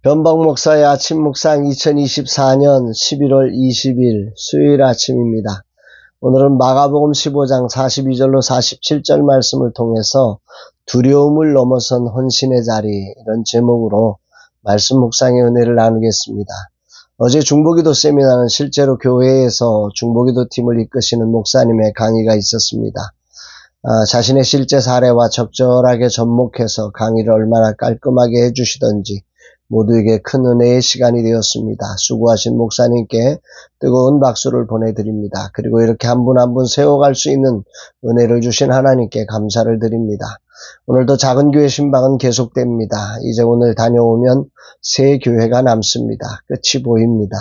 변박 목사의 아침 묵상 2024년 11월 20일 수요일 아침입니다. 오늘은 마가복음 15장 42절로 47절 말씀을 통해서 두려움을 넘어선 헌신의 자리, 이런 제목으로 말씀 묵상의 은혜를 나누겠습니다. 어제 중보기도 세미나는 실제로 교회에서 중보기도 팀을 이끄시는 목사님의 강의가 있었습니다. 자신의 실제 사례와 적절하게 접목해서 강의를 얼마나 깔끔하게 해주시던지 모두에게 큰 은혜의 시간이 되었습니다. 수고하신 목사님께 뜨거운 박수를 보내드립니다. 그리고 이렇게 한 분 한 분 세워갈 수 있는 은혜를 주신 하나님께 감사를 드립니다. 오늘도 작은 교회 신방은 계속됩니다. 이제 오늘 다녀오면 새 교회가 남습니다. 끝이 보입니다.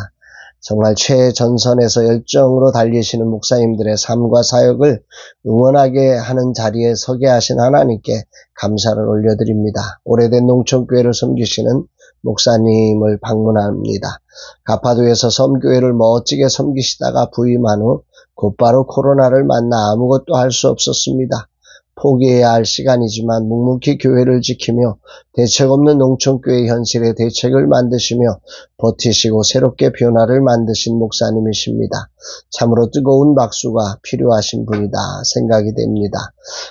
정말 최전선에서 열정으로 달리시는 목사님들의 삶과 사역을 응원하게 하는 자리에 서게 하신 하나님께 감사를 올려드립니다. 오래된 농촌교회를 섬기시는 목사님을 방문합니다. 가파도에서 섬교회를 멋지게 섬기시다가 부임한 후 곧바로 코로나를 만나 아무것도 할 수 없었습니다. 포기해야 할 시간이지만 묵묵히 교회를 지키며 대책 없는 농촌교회 현실에 대책을 만드시며 버티시고 새롭게 변화를 만드신 목사님이십니다. 참으로 뜨거운 박수가 필요하신 분이다 생각이 됩니다.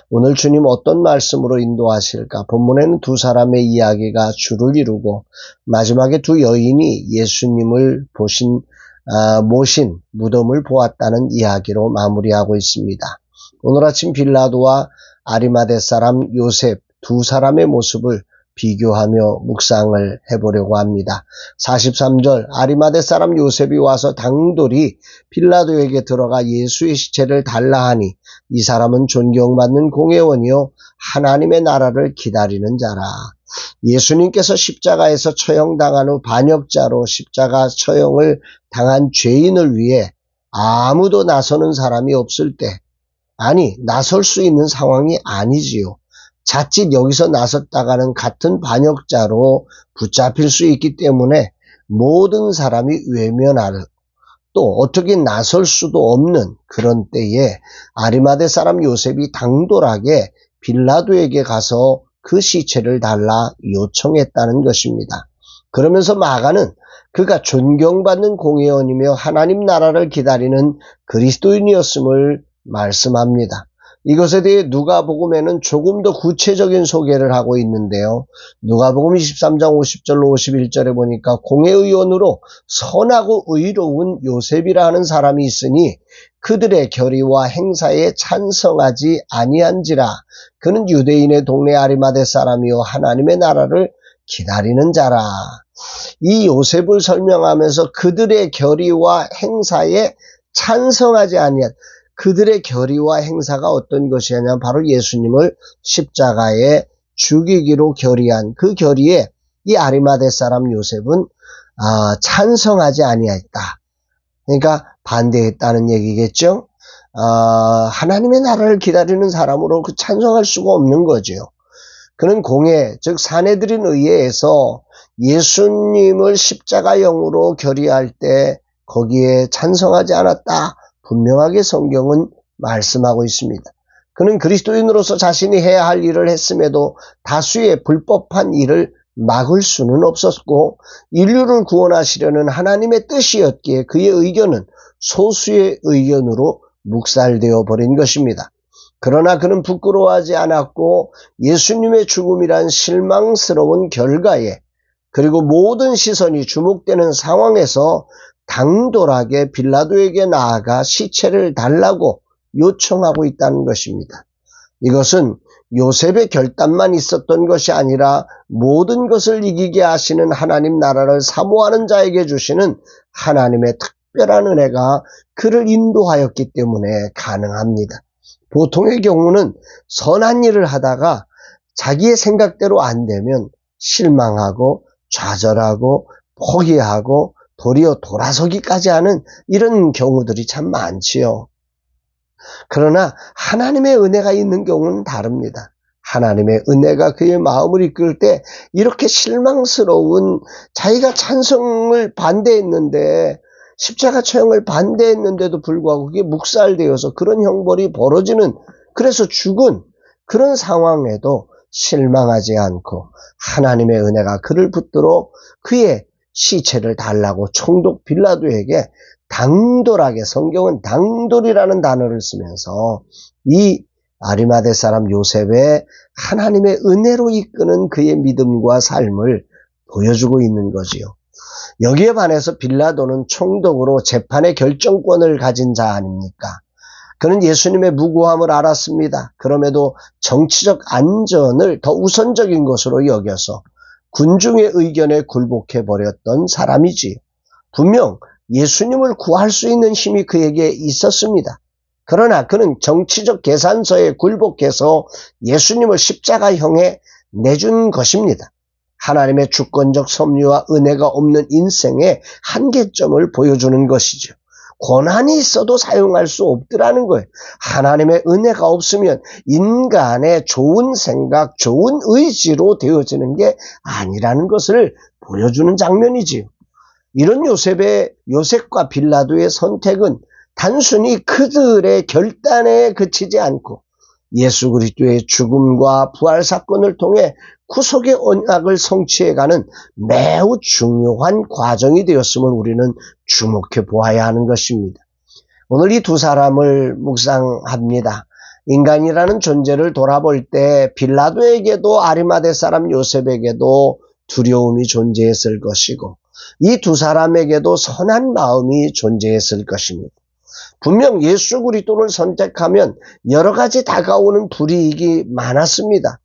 오늘 주님 어떤 말씀으로 인도하실까? 본문에는 두 사람의 이야기가 주를 이루고 마지막에 두 여인이 예수님을 모신 무덤을 보았다는 이야기로 마무리하고 있습니다. 오늘 아침 빌라도와 아리마대 사람 요셉 두 사람의 모습을 비교하며 묵상을 해보려고 합니다. 43절 아리마대 사람 요셉이 와서 당돌이 빌라도에게 들어가 예수의 시체를 달라 하니 이 사람은 존경받는 공회원이요 하나님의 나라를 기다리는 자라. 예수님께서 십자가에서 처형당한 후 반역자로 십자가 처형을 당한 죄인을 위해 아무도 나서는 사람이 없을 때, 아니 나설 수 있는 상황이 아니지요. 자칫 여기서 나섰다가는 같은 반역자로 붙잡힐 수 있기 때문에 모든 사람이 외면하는, 또 어떻게 나설 수도 없는 그런 때에 아리마대 사람 요셉이 당돌하게 빌라도에게 가서 그 시체를 달라 요청했다는 것입니다. 그러면서 마가는 그가 존경받는 공회원이며 하나님 나라를 기다리는 그리스도인이었음을 말씀합니다. 이것에 대해 누가복음에는 조금 더 구체적인 소개를 하고 있는데요. 누가복음 23장 50절로 51절에 보니까 공회의원으로 선하고 의로운 요셉이라 하는 사람이 있으니 그들의 결의와 행사에 찬성하지 아니한지라. 그는 유대인의 동네 아리마대 사람이요 하나님의 나라를 기다리는 자라. 이 요셉을 설명하면서 그들의 결의와 행사에 찬성하지 아니한, 그들의 결의와 행사가 어떤 것이냐면 바로 예수님을 십자가에 죽이기로 결의한 그 결의에 이 아리마대 사람 요셉은 찬성하지 아니했다. 그러니까 반대했다는 얘기겠죠. 하나님의 나라를 기다리는 사람으로 그 찬성할 수가 없는 거죠. 그는 공회, 즉 사내들인 의회에서 예수님을 십자가형으로 결의할 때 거기에 찬성하지 않았다. 분명하게 성경은 말씀하고 있습니다. 그는 그리스도인으로서 자신이 해야 할 일을 했음에도 다수의 불법한 일을 막을 수는 없었고 인류를 구원하시려는 하나님의 뜻이었기에 그의 의견은 소수의 의견으로 묵살되어 버린 것입니다. 그러나 그는 부끄러워하지 않았고 예수님의 죽음이란 실망스러운 결과에, 그리고 모든 시선이 주목되는 상황에서 당돌하게 빌라도에게 나아가 시체를 달라고 요청하고 있다는 것입니다. 이것은 요셉의 결단만 있었던 것이 아니라 모든 것을 이기게 하시는 하나님 나라를 사모하는 자에게 주시는 하나님의 특별한 은혜가 그를 인도하였기 때문에 가능합니다. 보통의 경우는 선한 일을 하다가 자기의 생각대로 안 되면 실망하고 좌절하고 포기하고 도리어 돌아서기까지 하는 이런 경우들이 참 많지요. 그러나 하나님의 은혜가 있는 경우는 다릅니다. 하나님의 은혜가 그의 마음을 이끌 때 이렇게 실망스러운, 자기가 찬성을 반대했는데 십자가 처형을 반대했는데도 불구하고 그게 묵살되어서 그런 형벌이 벌어지는, 그래서 죽은 그런 상황에도 실망하지 않고 하나님의 은혜가 그를 붙들어 그의 시체를 달라고 총독 빌라도에게 당돌하게, 성경은 당돌이라는 단어를 쓰면서 이 아리마대 사람 요셉의 하나님의 은혜로 이끄는 그의 믿음과 삶을 보여주고 있는 거지요. 여기에 반해서 빌라도는 총독으로 재판의 결정권을 가진 자 아닙니까? 그는 예수님의 무고함을 알았습니다. 그럼에도 정치적 안전을 더 우선적인 것으로 여겨서 군중의 의견에 굴복해버렸던 사람이지요. 분명 예수님을 구할 수 있는 힘이 그에게 있었습니다. 그러나 그는 정치적 계산서에 굴복해서 예수님을 십자가형에 내준 것입니다. 하나님의 주권적 섭리와 은혜가 없는 인생의 한계점을 보여주는 것이죠. 권한이 있어도 사용할 수 없더라는 거예요. 하나님의 은혜가 없으면 인간의 좋은 생각, 좋은 의지로 되어지는 게 아니라는 것을 보여주는 장면이지요. 이런 요셉과 빌라도의 선택은 단순히 그들의 결단에 그치지 않고 예수 그리스도의 죽음과 부활 사건을 통해 구속의 언약을 성취해가는 매우 중요한 과정이 되었음을 우리는 주목해 보아야 하는 것입니다. 오늘 이 두 사람을 묵상합니다. 인간이라는 존재를 돌아볼 때 빌라도에게도 아리마대 사람 요셉에게도 두려움이 존재했을 것이고 이 두 사람에게도 선한 마음이 존재했을 것입니다. 분명 예수 그리스도를 선택하면 여러 가지 다가오는 불이익이 많았습니다.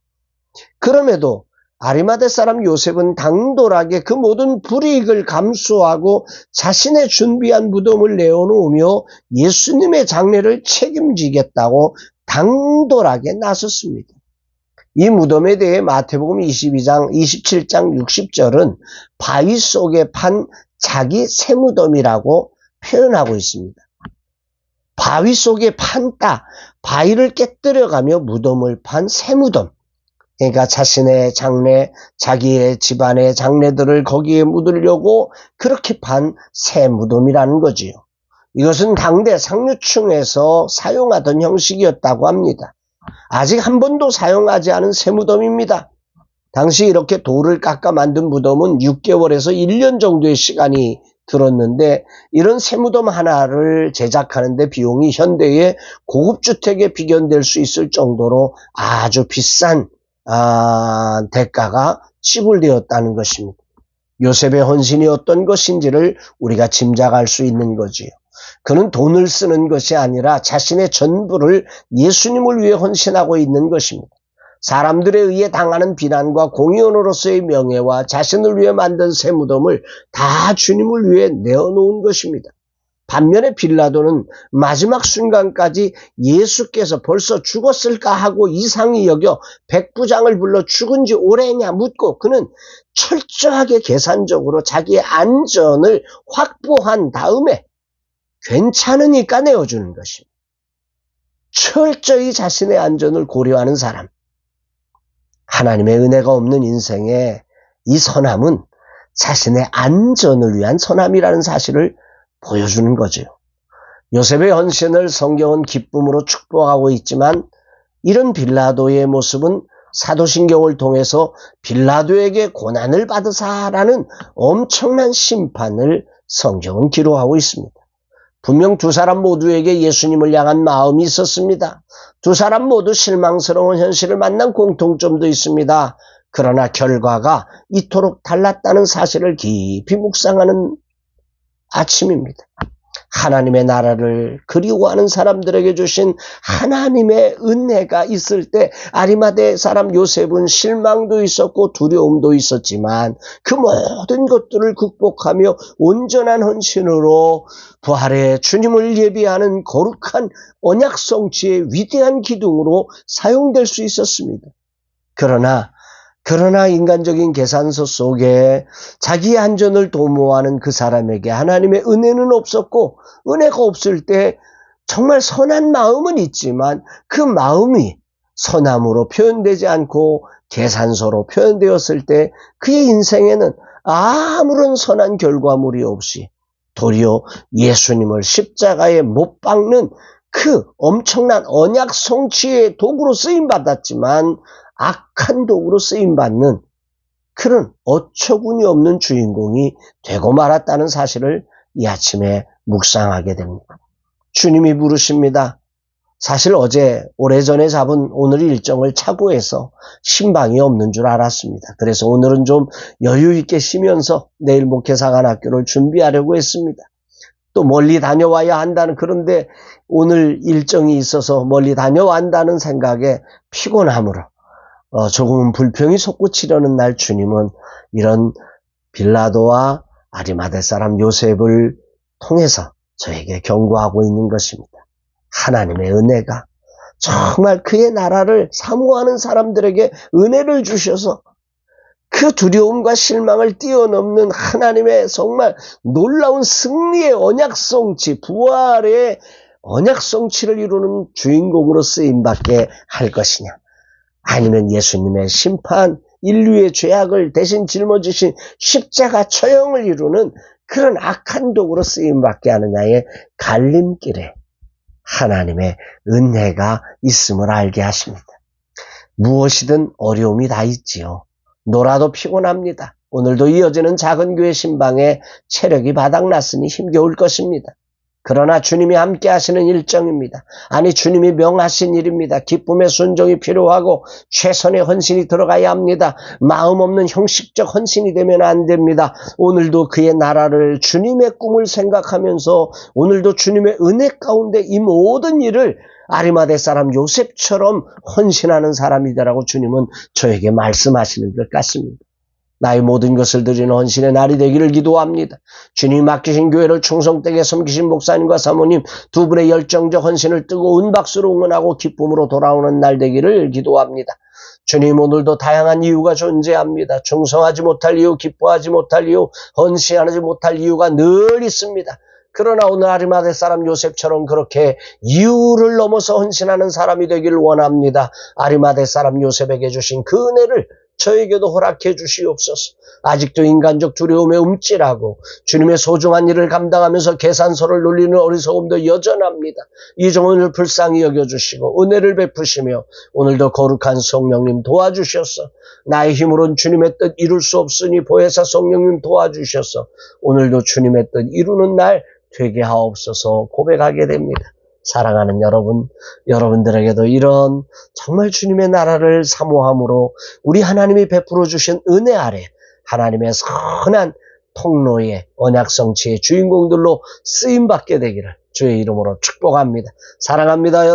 그럼에도 아리마대 사람 요셉은 당돌하게 그 모든 불이익을 감수하고 자신의 준비한 무덤을 내어놓으며 예수님의 장례를 책임지겠다고 당돌하게 나섰습니다. 이 무덤에 대해 마태복음 27장 60절은 바위 속에 판 자기 새무덤이라고 표현하고 있습니다. 바위 속에 판다, 바위를 깨뜨려가며 무덤을 판 새무덤. 그러니까 자신의 장래, 자기의 집안의 장래들을 거기에 묻으려고 그렇게 판 새무덤이라는 거지요. 이것은 당대 상류층에서 사용하던 형식이었다고 합니다. 아직 한 번도 사용하지 않은 새무덤입니다. 당시 이렇게 돌을 깎아 만든 무덤은 6개월에서 1년 정도의 시간이 들었는데 이런 새무덤 하나를 제작하는데 비용이 현대의 고급주택에 비견될 수 있을 정도로 아주 비싼 대가가 지불되었다는 것입니다. 요셉의 헌신이 어떤 것인지를 우리가 짐작할 수 있는 거지요. 그는 돈을 쓰는 것이 아니라 자신의 전부를 예수님을 위해 헌신하고 있는 것입니다. 사람들에 의해 당하는 비난과 공의원으로서의 명예와 자신을 위해 만든 새 무덤을 다 주님을 위해 내어놓은 것입니다. 반면에 빌라도는 마지막 순간까지 예수께서 벌써 죽었을까 하고 이상히 여겨 백부장을 불러 죽은 지 오래냐 묻고 그는 철저하게 계산적으로 자기의 안전을 확보한 다음에 괜찮으니까 내어주는 것입니다. 철저히 자신의 안전을 고려하는 사람. 하나님의 은혜가 없는 인생에 이 선함은 자신의 안전을 위한 선함이라는 사실을 보여주는 거죠. 요셉의 헌신을 성경은 기쁨으로 축복하고 있지만 이런 빌라도의 모습은 사도신경을 통해서 빌라도에게 고난을 받으사라는 엄청난 심판을 성경은 기록하고 있습니다. 분명 두 사람 모두에게 예수님을 향한 마음이 있었습니다. 두 사람 모두 실망스러운 현실을 만난 공통점도 있습니다. 그러나 결과가 이토록 달랐다는 사실을 깊이 묵상하는 아침입니다. 하나님의 나라를 그리워하는 사람들에게 주신 하나님의 은혜가 있을 때 아리마대 사람 요셉은 실망도 있었고 두려움도 있었지만 그 모든 것들을 극복하며 온전한 헌신으로 부활의 주님을 예비하는 거룩한 언약 성취의 위대한 기둥으로 사용될 수 있었습니다. 그러나 인간적인 계산서 속에 자기의 안전을 도모하는 그 사람에게 하나님의 은혜는 없었고 은혜가 없을 때 정말 선한 마음은 있지만 그 마음이 선함으로 표현되지 않고 계산서로 표현되었을 때 그의 인생에는 아무런 선한 결과물이 없이 도리어 예수님을 십자가에 못 박는 그 엄청난 언약 성취의 도구로 쓰임받았지만 악한 도구로 쓰임받는 그런 어처구니 없는 주인공이 되고 말았다는 사실을 이 아침에 묵상하게 됩니다. 주님이 부르십니다. 사실 어제 오래전에 잡은 오늘 일정을 착오해서 신방이 없는 줄 알았습니다. 그래서 오늘은 좀 여유 있게 쉬면서 내일 목회사관학교를 준비하려고 했습니다. 또 멀리 다녀와야 한다는, 그런데 오늘 일정이 있어서 멀리 다녀왔다는 생각에 피곤함으로 조금은 불평이 솟구치려는 날 주님은 이런 빌라도와 아리마대 사람 요셉을 통해서 저에게 경고하고 있는 것입니다. 하나님의 은혜가 정말 그의 나라를 사모하는 사람들에게 은혜를 주셔서 그 두려움과 실망을 뛰어넘는 하나님의 정말 놀라운 승리의 언약성취, 부활의 언약성취를 이루는 주인공으로 쓰임받게 할 것이냐, 아니면 예수님의 심판, 인류의 죄악을 대신 짊어지신 십자가 처형을 이루는 그런 악한 도구로 쓰임받게 하느냐의 갈림길에 하나님의 은혜가 있음을 알게 하십니다. 무엇이든 어려움이 다 있지요. 놀아도 피곤합니다. 오늘도 이어지는 작은 교회 신방에 체력이 바닥났으니 힘겨울 것입니다. 그러나 주님이 함께 하시는 일정입니다. 아니, 주님이 명하신 일입니다. 기쁨의 순종이 필요하고 최선의 헌신이 들어가야 합니다. 마음 없는 형식적 헌신이 되면 안 됩니다. 오늘도 그의 나라를, 주님의 꿈을 생각하면서 오늘도 주님의 은혜 가운데 이 모든 일을 아리마대 사람 요셉처럼 헌신하는 사람이 되라고 주님은 저에게 말씀하시는 것 같습니다. 나의 모든 것을 드리는 헌신의 날이 되기를 기도합니다. 주님이 맡기신 교회를 충성되게 섬기신 목사님과 사모님 두 분의 열정적 헌신을 뜨거운 박수로 응원하고 기쁨으로 돌아오는 날 되기를 기도합니다. 주님, 오늘도 다양한 이유가 존재합니다. 충성하지 못할 이유, 기뻐하지 못할 이유, 헌신하지 못할 이유가 늘 있습니다. 그러나 오늘 아리마대 사람 요셉처럼 그렇게 이유를 넘어서 헌신하는 사람이 되기를 원합니다. 아리마대 사람 요셉에게 주신 그 은혜를 저에게도 허락해 주시옵소서. 아직도 인간적 두려움에 움찔하고 주님의 소중한 일을 감당하면서 계산서를 놀리는 어리석음도 여전합니다. 이 종을 불쌍히 여겨주시고 은혜를 베푸시며 오늘도 거룩한 성령님 도와주셔서 나의 힘으로는 주님의 뜻 이룰 수 없으니 보혜사 성령님 도와주셔서 오늘도 주님의 뜻 이루는 날 되게 하옵소서 고백하게 됩니다. 사랑하는 여러분, 여러분들에게도 이런 정말 주님의 나라를 사모함으로 우리 하나님이 베풀어 주신 은혜 아래 하나님의 선한 통로의 언약성취의 주인공들로 쓰임받게 되기를 주의 이름으로 축복합니다. 사랑합니다, 여러분.